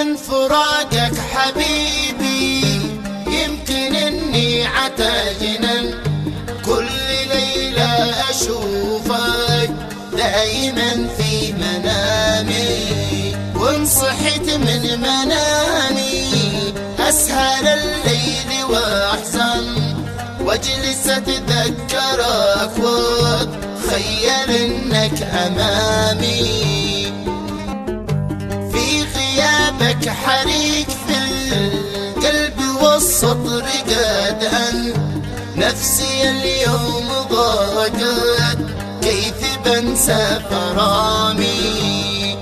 من فراقك حبيبي يمكن اني عتاجنن، كل ليلة اشوفك دايما في منامي، وان صحيت من منامي اسهر الليل واحزن واجلس اتذكرك واتخيل انك امامي. في غيابك حريق في القلب والصدر قد أنت، نفسي اليوم ضاقت كيف بنسى غرامي.